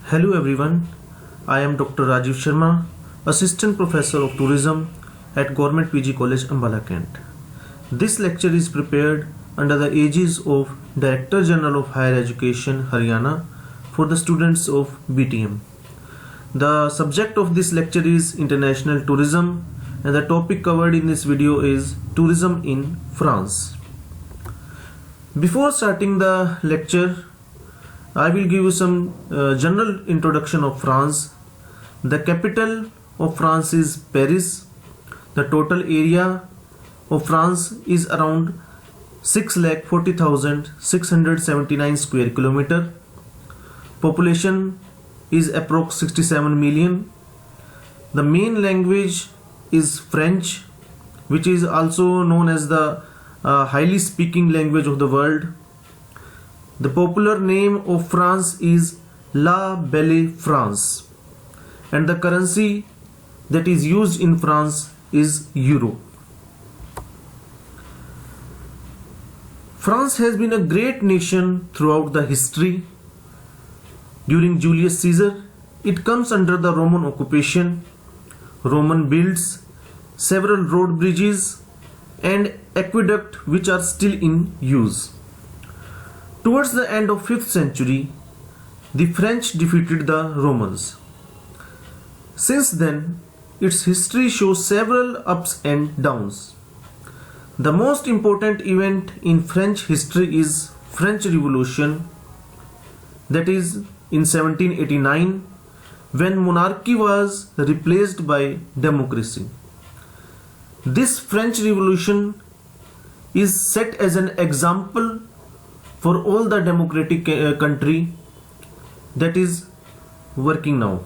Hello everyone, I am Dr. Rajiv Sharma, Assistant Professor of Tourism at Government PG College, Ambala, Kent. This lecture is prepared under the aegis of Director General of Higher Education, Haryana, for the students of BTM. The subject of this lecture is International Tourism, and the topic covered in this video is Tourism in France. Before starting the lecture, I will give you some general introduction of France. The capital of France is Paris. The total area of France is around 6,40,679 square kilometer. Population is approx 67 million. The main language is French, which is also known as the highly speaking language of the world. The popular name of France is La Belle France, and the currency that is used in France is Euro. France has been a great nation throughout the history. During Julius Caesar, it comes under the Roman occupation. Roman builds several road bridges and aqueduct which are still in use. Towards the end of 5th century, the French defeated the Romans. Since then, its history shows several ups and downs. The most important event in French history is French Revolution, that is in 1789, when monarchy was replaced by democracy. This French Revolution is set as an example for all the democratic country that is working now.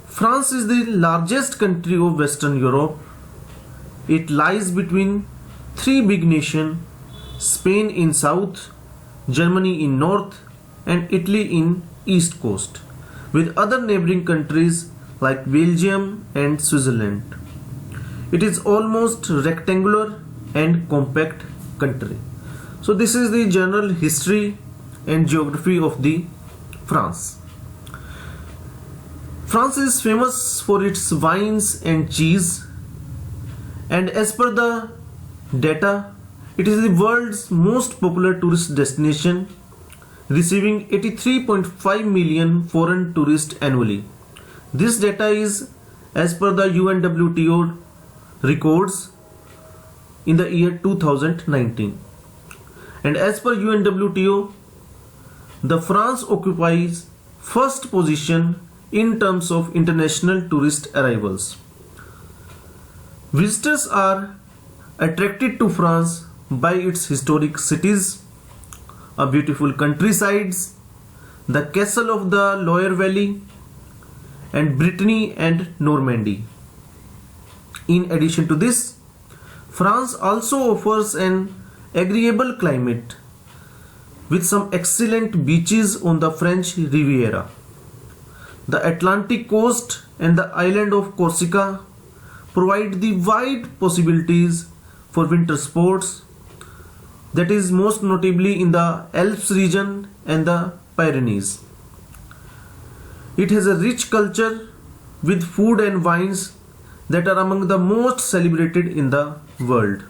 France is the largest country of Western Europe. It lies between three big nations: Spain in south, Germany in north, and Italy in east coast, with other neighboring countries like Belgium and Switzerland. It is almost rectangular and compact country. So this is the general history and geography of the France. France is famous for its wines and cheese, and as per the data, it is the world's most popular tourist destination, receiving 83.5 million foreign tourists annually. This data is as per the UNWTO records in the year 2019. And as per UNWTO, the France occupies first position in terms of international tourist arrivals. Visitors are attracted to France by its historic cities, a beautiful countrysides, the castle of the Loire Valley, and Brittany and Normandy. In addition to this, France also offers an agreeable climate with some excellent beaches on the French Riviera. The Atlantic coast and the island of Corsica provide the wide possibilities for winter sports, that is most notably in the Alps region and the Pyrenees. It has a rich culture with food and wines that are among the most celebrated in the world.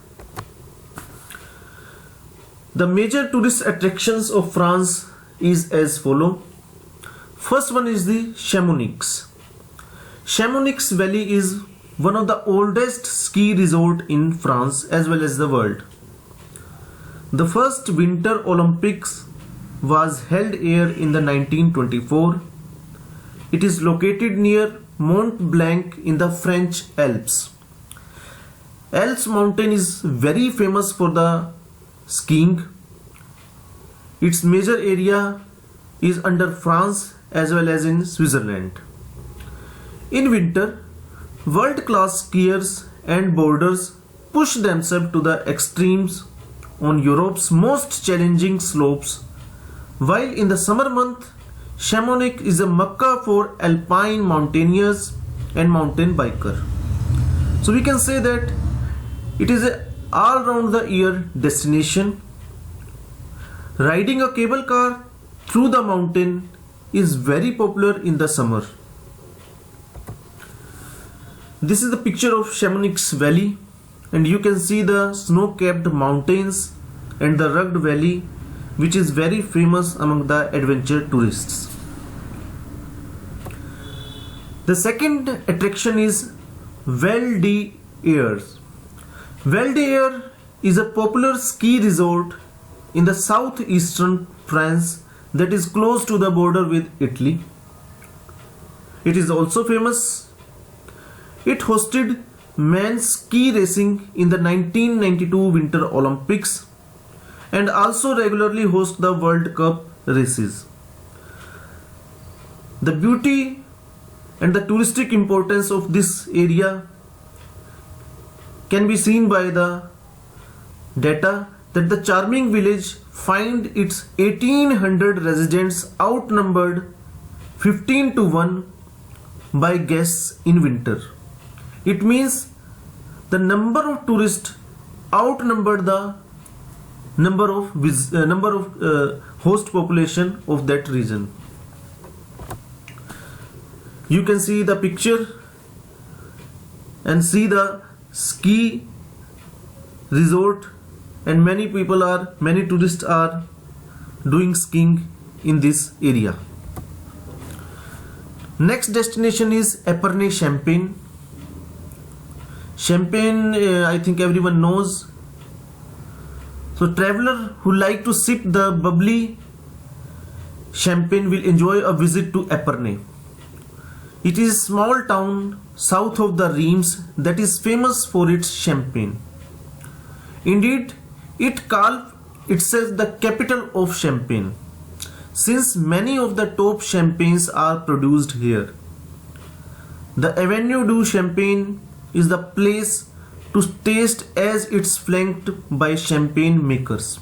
The major tourist attractions of France is as follow. First one is the Chamonix. Chamonix Valley is one of the oldest ski resort in France as well as the world. The first Winter Olympics was held here in the 1924. It is located near Mont Blanc in the French Alps. Alps mountain is very famous for the skiing. Its major area is under France as well as in Switzerland. In winter, world-class skiers and boarders push themselves to the extremes on Europe's most challenging slopes, while in the summer month, Chamonix is a mecca for alpine mountaineers and mountain biker. So we can say that it is an all-round the year destination. Riding a cable car through the mountain is very popular in the summer. This is the picture of Chamonix Valley, and you can see the snow-capped mountains and the rugged valley, which is very famous among the adventure tourists. The second attraction is Val d'Air. Val d'Air is a popular ski resort in the southeastern France that is close to the border with Italy. It is also famous. It hosted men's ski racing in the 1992 Winter Olympics and also regularly hosts the World Cup races. The beauty and the touristic importance of this area can be seen by the data that the charming village find its 1800 residents outnumbered 15 to 1 by guests in winter. It means the number of tourists outnumbered the number of host population of that region. You can see the picture and see the ski resort, and many tourists are doing skiing in this area. Next destination is Épernay-Champagne. Champagne, I think everyone knows. So traveler who like to sip the bubbly champagne will enjoy a visit to Épernay. It is a small town south of the Reims that is famous for its champagne. Indeed, it calls itself the capital of champagne, since many of the top champagnes are produced here. The Avenue du Champagne is the place to taste as it's flanked by champagne makers.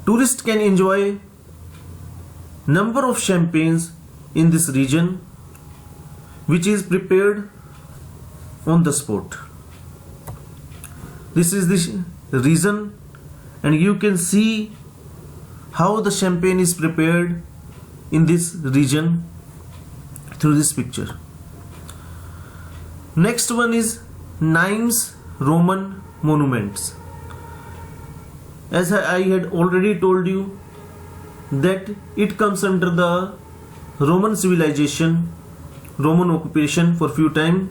Tourists can enjoy number of champagnes in this region, which is prepared on the spot. This is the reason, and you can see how the champagne is prepared in this region through this picture. Next one is Nimes Roman monuments. As I had already told you that it comes under the Roman civilization, Roman occupation for few time.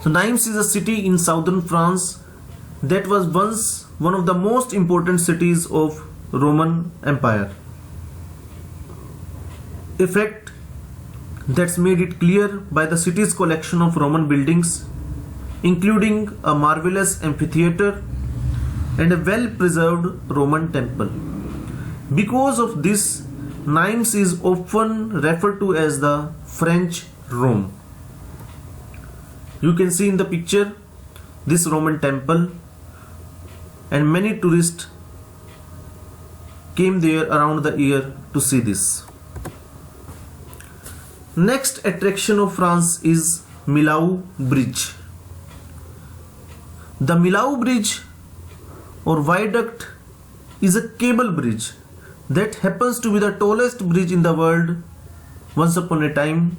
So Nimes is a city in southern France that was once one of the most important cities of Roman Empire. A fact that's made it clear by the city's collection of Roman buildings, including a marvelous amphitheater and a well-preserved Roman temple. Because of this, Nimes is often referred to as the French Rome. You can see in the picture this Roman temple, and many tourists came there around the year to see this. Next attraction of France is Millau Bridge. The Millau Bridge or viaduct is a cable bridge that happens to be the tallest bridge in the world once upon a time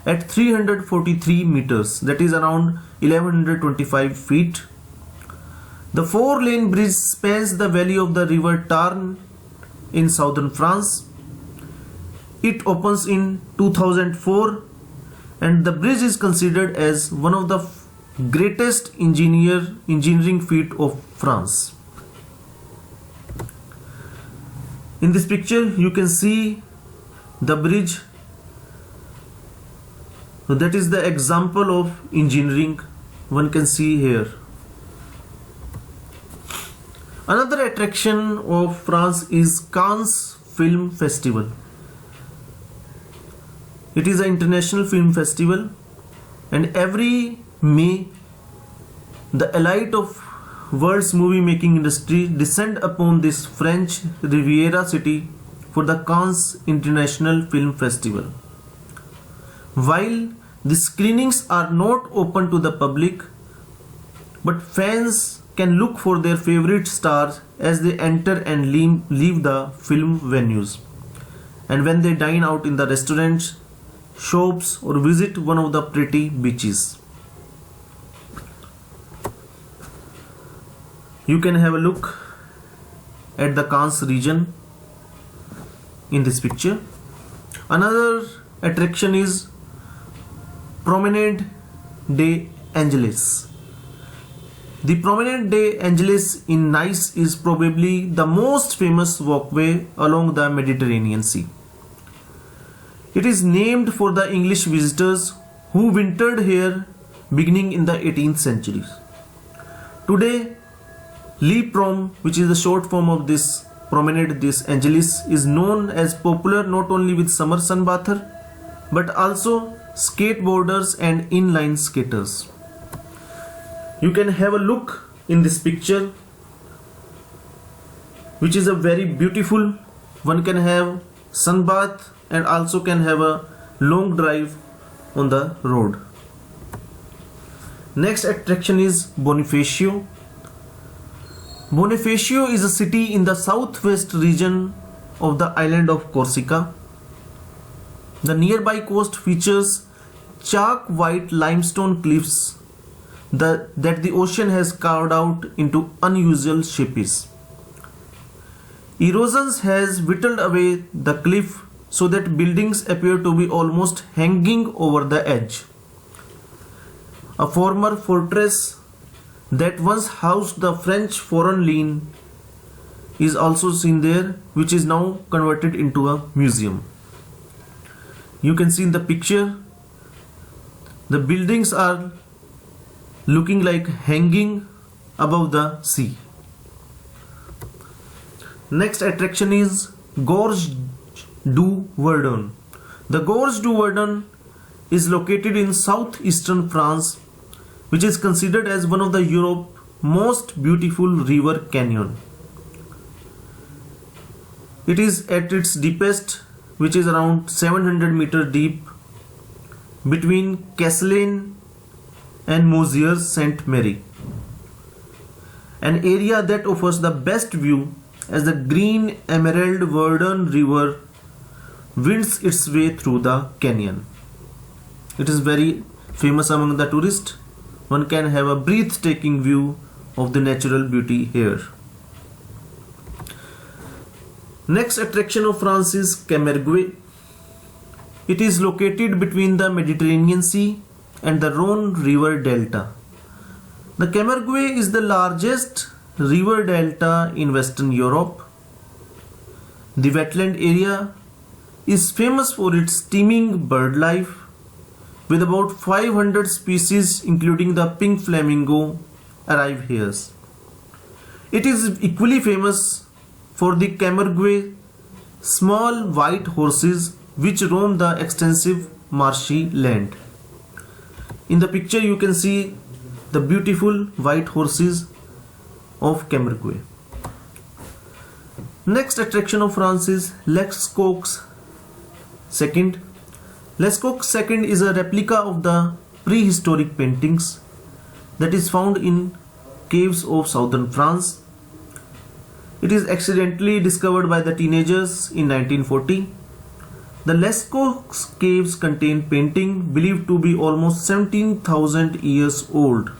at 343 meters, that is around 1125 feet. The 4-lane bridge spans the valley of the river Tarn in southern France. It opens in 2004 and the bridge is considered as one of the greatest engineering feat of France. In this picture you can see the bridge. So that is the example of engineering one can see here. Another attraction of France is Cannes Film Festival. It is an international film festival, and every May the elite of world's movie making industry descend upon this French Riviera city for the Cannes International Film Festival. While the screenings are not open to the public, but fans can look for their favorite stars as they enter and leave the film venues. and when they dine out in the restaurants, shops, or visit one of the pretty beaches. You can have a look at the Cannes region in this picture. Another attraction is Promenade des Anglais. The Promenade des Anglais in Nice is probably the most famous walkway along the Mediterranean Sea. It is named for the English visitors who wintered here beginning in the 18th century. Today, Le Prom, which is the short form of this Promenade des Anglais, is known as popular not only with summer sunbather but also skateboarders and inline skaters. You can have a look in this picture, which is a very beautiful. One can have sunbath and also can have a long drive on the road. Next attraction is Bonifacio. Bonifacio is a city in the southwest region of the island of Corsica. The nearby coast features chalk white limestone cliffs that the ocean has carved out into unusual shapes. Erosions has whittled away the cliff so that buildings appear to be almost hanging over the edge. A former fortress that once housed the French Foreign Legion is also seen there, which is now converted into a museum. You can see in the picture the buildings are looking like hanging above the sea. Next attraction is Gorge du Verdon. The Gorge du Verdon is located in southeastern France, which is considered as one of the Europe's most beautiful river canyon. It is at its deepest, which is around 700 meters deep, between Castelane and Mosières Sainte Marie, an area that offers the best view as the green emerald Verdon River winds its way through the canyon. It is very famous among the tourists. One can have a breathtaking view of the natural beauty here. Next attraction of France is Camargue. It is located between the Mediterranean Sea and the Rhone River Delta. The Camargue is the largest river delta in Western Europe. The wetland area is famous for its teeming bird life, with about 500 species including the pink flamingo arrive here. It is equally famous for the Camargue small white horses which roam the extensive marshy land. In the picture you can see the beautiful white horses of Camargue. Next attraction of France is Lescaut II. Lescaut II is a replica of the prehistoric paintings that is found in caves of southern France. It is accidentally discovered by the teenagers in 1940. The Lescaut caves contain painting believed to be almost 17,000 years old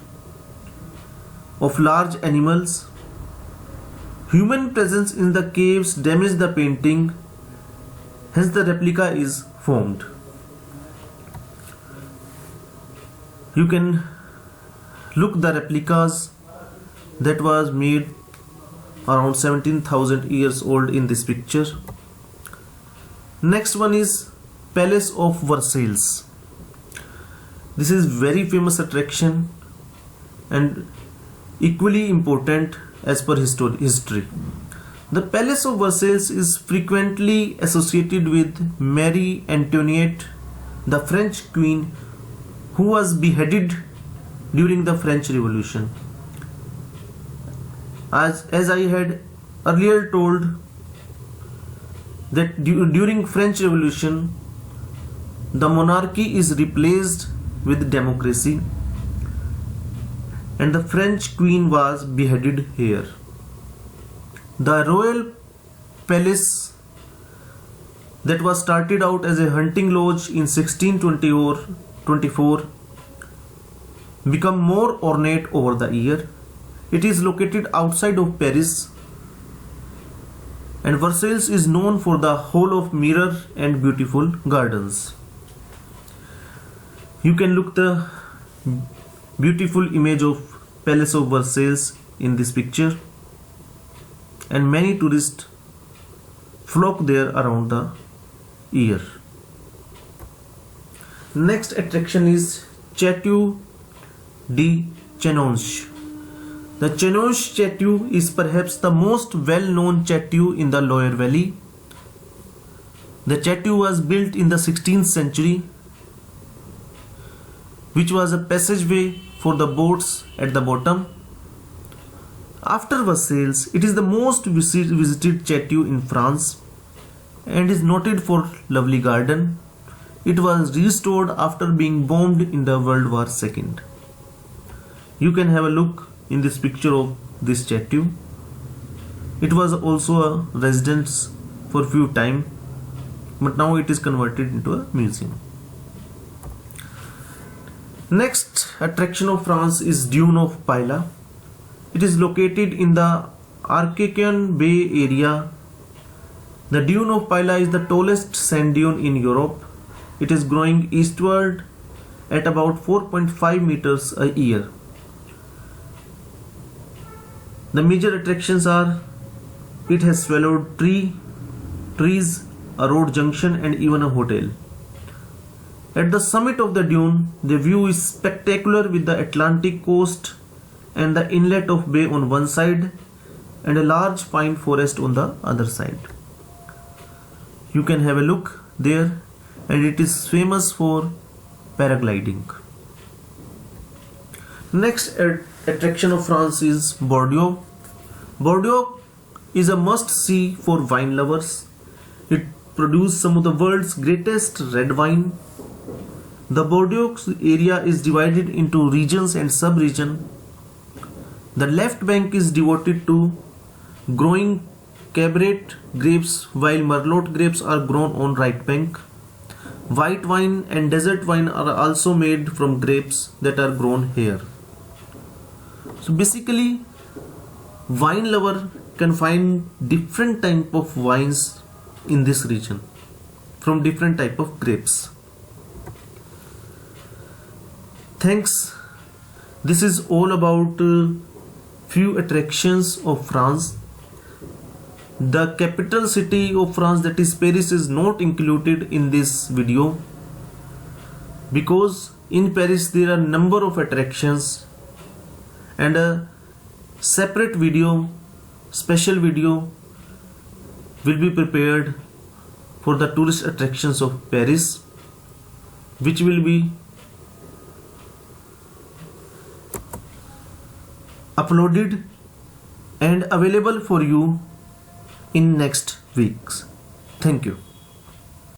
of large animals. Human presence in the caves damaged the painting, hence the replica is formed. You can look the replicas that was made around 17,000 years old in this picture. Next one is Palace of Versailles. This is very famous attraction and equally important as per history. The Palace of Versailles is frequently associated with Marie Antoinette, the French queen who was beheaded during the French Revolution. As I had earlier told that during French Revolution the monarchy is replaced with democracy and the French queen was beheaded here. The royal palace that was started out as a hunting lodge in 1624 become more ornate over the year. It is located outside of Paris, and Versailles is known for the Hall of Mirror and beautiful gardens. You can look the beautiful image of Palace of Versailles in this picture, and many tourists flock there around the year. Next attraction is Chateau de Chanonge. The Chanonge Chateau is perhaps the most well-known chateau in the Loire Valley. The chateau was built in the 16th century, which was a passageway for the boats at the bottom. After Versailles, it is the most visited chateau in France and is noted for lovely garden. It was restored after being bombed in the World War II. You can have a look in this picture of this chateau. It was also a residence for few time, but now it is converted into a museum. Next attraction of France is Dune of Paila. It is located in the Arcadian Bay area. The Dune of Paila is the tallest sand dune in Europe. It is growing eastward at about 4.5 meters a year. The major attractions are: it has swallowed trees, a road junction, and even a hotel. At the summit of the dune, the view is spectacular with the Atlantic coast and the inlet of bay on one side and a large pine forest on the other side. You can have a look there, and it is famous for paragliding. Next attraction of France is Bordeaux. Bordeaux is a must-see for wine lovers. It produces some of the world's greatest red wine. The Bordeaux area is divided into regions and sub-regions. The left bank is devoted to growing Cabernet grapes, while Merlot grapes are grown on right bank. White wine and desert wine are also made from grapes that are grown here. So basically, wine lover can find different type of wines in this region from different type of grapes. Thanks. This is all about few attractions of France. The capital city of France, that is Paris, is not included in this video because in Paris there are number of attractions, and a separate video, special video will be prepared for the tourist attractions of Paris, which will be uploaded and available for you in next weeks. Thank you.